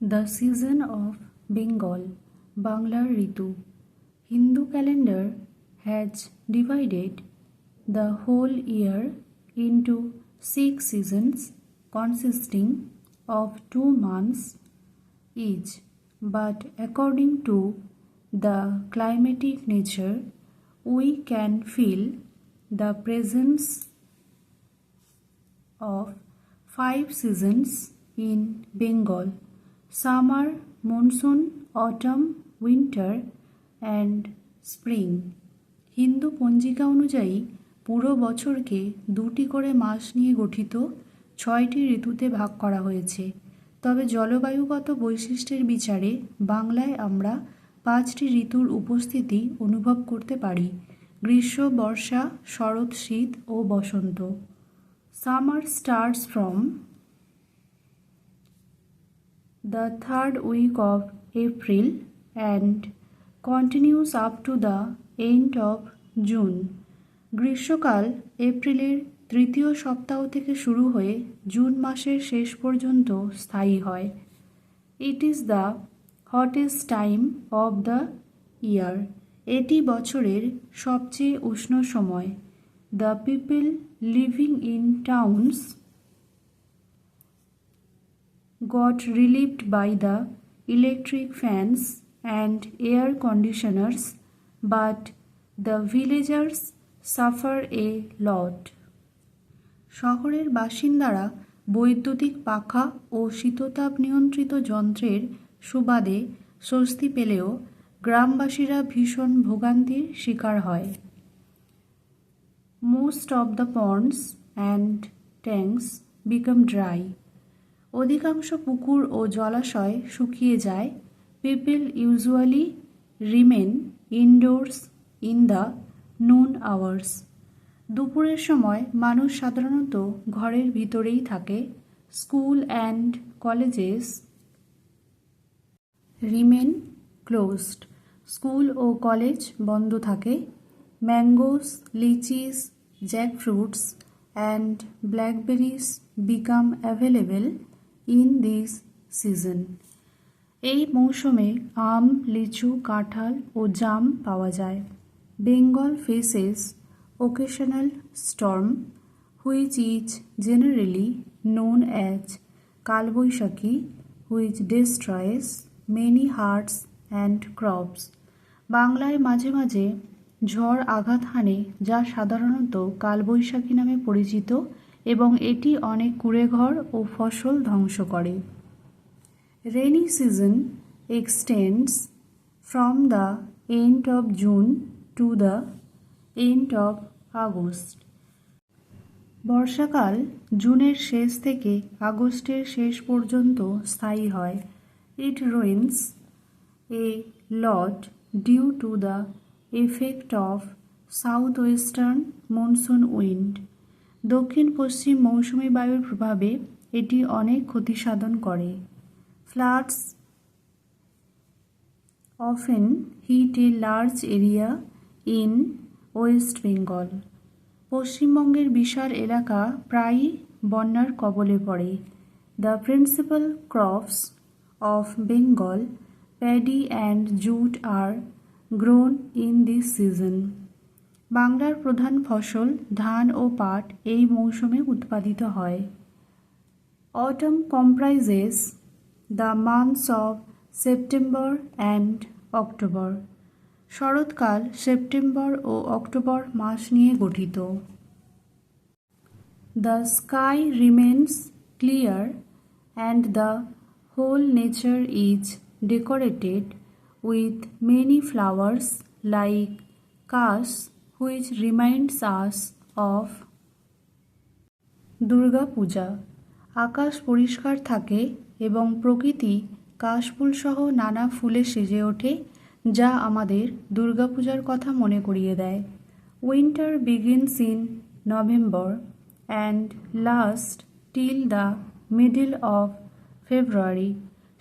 The season of Bengal, Banglar Ritu. Hindu calendar has divided the whole year into 6 seasons consisting of 2 months each, but according to the climatic nature, we can feel the presence of 5 seasons in Bengal: summer, monsoon, autumn, winter and spring. Hindu পঞ্জিকা অনুযায়ী পুরো বছরকে 2টি করে মাস নিয়ে গঠিত 6টি ঋতুতে ভাগ করা হয়েছে। তবে জলবায়ুগত বৈশিষ্ট্যের বিচারে বাংলায় আমরা 5টি ঋতুর উপস্থিতি অনুভব করতে পারি: গ্রীষ্ম, বর্ষা, শরৎ, শীত ও বসন্ত। Summer starts from the 3rd week of April and continues up to the end of June. গ্রীষ্মকাল এপ্রিলের 3য় সপ্তাহ থেকে শুরু হয়ে জুন মাসের শেষ পর্যন্ত স্থায়ী হয়। It is the hottest time of the year. এটি বছরের সবচেয়ে উষ্ণ সময়। The people living in towns got relieved by the electric fans and air conditioners, but the villagers suffer a lot. শহরের বাসিন্দারা বৈদ্যুতিক পাখা ও শীততাপ নিয়ন্ত্রিত যন্ত্রের সুবাদে স্বস্তি পেলেও গ্রামবাসীরা ভীষণ ভোগান্তির শিকার হয়। Most of the ponds and tanks become dry. অধিকাংশ পুকুর ও জলাশয় শুকিয়ে যায়। People usually remain indoors in the noon hours. দুপুরের সময় মানুষ সাধারণত ঘরের ভিতরেই থাকে। School and colleges remain closed. School ও কলেজ বন্ধ থাকে। Mangoes, lychees, jackfruits and blackberries become available in this season. এই মৌসুমে আম, লিচু, কাঁঠাল ও জাম পাওয়া যায়। Bengal faces occasional storm, which is generally known as কালবৈশাখী, which destroys many hearts and crops. বাংলায় মাঝে মাঝে ঝড় আঘাত হানে, যা সাধারণত কালবৈশাখী নামে পরিচিত এবং এটি অনেক কুঁড়েঘর ও ফসল ধ্বংস করে। Rainy season extends from the end of June to the end of August. বর্ষাকাল জুনের শেষ থেকে আগস্টের শেষ পর্যন্ত স্থায়ী হয়। It rains a lot due to the effect of southwestern monsoon wind. দক্ষিণ পশ্চিম মৌসুমী বায়ুর প্রভাবে এটি অনেক ক্ষতি সাধন করে। Floods often hit a large area in West Bengal. পশ্চিমবঙ্গের বিশাল এলাকা প্রায়ই বন্যার কবলে পড়ে। The principal crops of Bengal, paddy and jute, are grown in this season. বাংলার প্রধান ফসল ধান ও পাট এই মৌসুমে উৎপাদিত হয়। Autumn comprises the months of September and October. শরৎকাল সেপ্টেম্বর ও অক্টোবর মাস নিয়ে গঠিত। The sky remains clear and the whole nature is decorated with many flowers like kash, which reminds us of Durga পূজা। আকাশ পরিষ্কার থাকে এবং প্রকৃতি কাশফুল সহ নানা ফুলে সেজে ওঠে, যা আমাদের দুর্গাপূজার কথা মনে করিয়ে দেয়। Winter begins in November and last till the middle of February.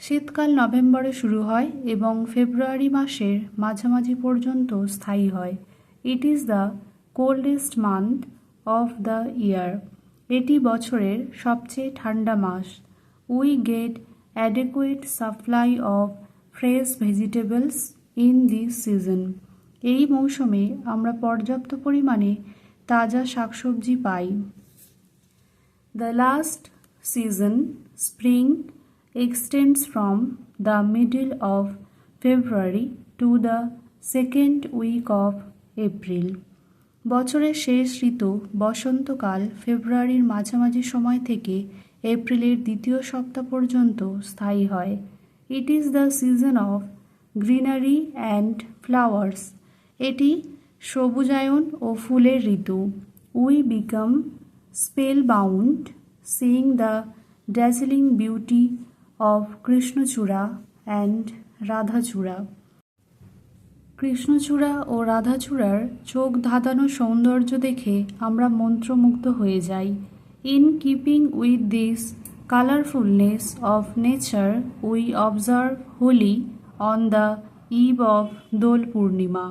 শীতকাল নভেম্বরে শুরু হয় এবং ফেব্রুয়ারি মাসের মাঝামাঝি পর্যন্ত স্থায়ী হয়। It is the coldest month of the year. এটি বছরের সবচেয়ে ঠান্ডা মাস। We get adequate supply of fresh vegetables in this season. এই মৌসুমে আমরা পর্যাপ্ত পরিমাণে তাজা শাকসবজি পাই। The last season, spring, extends from the middle of February to the second week of April. বছরের শেষ ঋতু বসন্তকাল ফেব্রুয়ারির মাঝামাঝি সময় থেকে এপ্রিলের দ্বিতীয় সপ্তাহ পর্যন্ত স্থায়ী হয়। It is the season of greenery and flowers. এটি সবুজায়ন ও ফুলের ঋতু। We become spellbound seeing the dazzling beauty of krishnachura and radhachura. কৃষ্ণচূড়া ও রাধাচূড়ার চোখ ধাঁধানো সৌন্দর্য দেখে আমরা মন্ত্রমুগ্ধ হয়ে যাই। In keeping with this colourfulness of nature we observe Holi on the eve of Dol Purnima.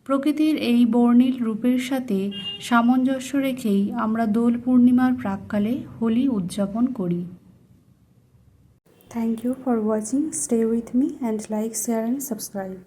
প্রকৃতির এই বর্ণিল রূপের সাথে সামঞ্জস্য রেখেই আমরা দোল পূর্ণিমার প্রাক্কালে হোলি উদযাপন করি। Thank you for watching. Stay with me and like, share and subscribe.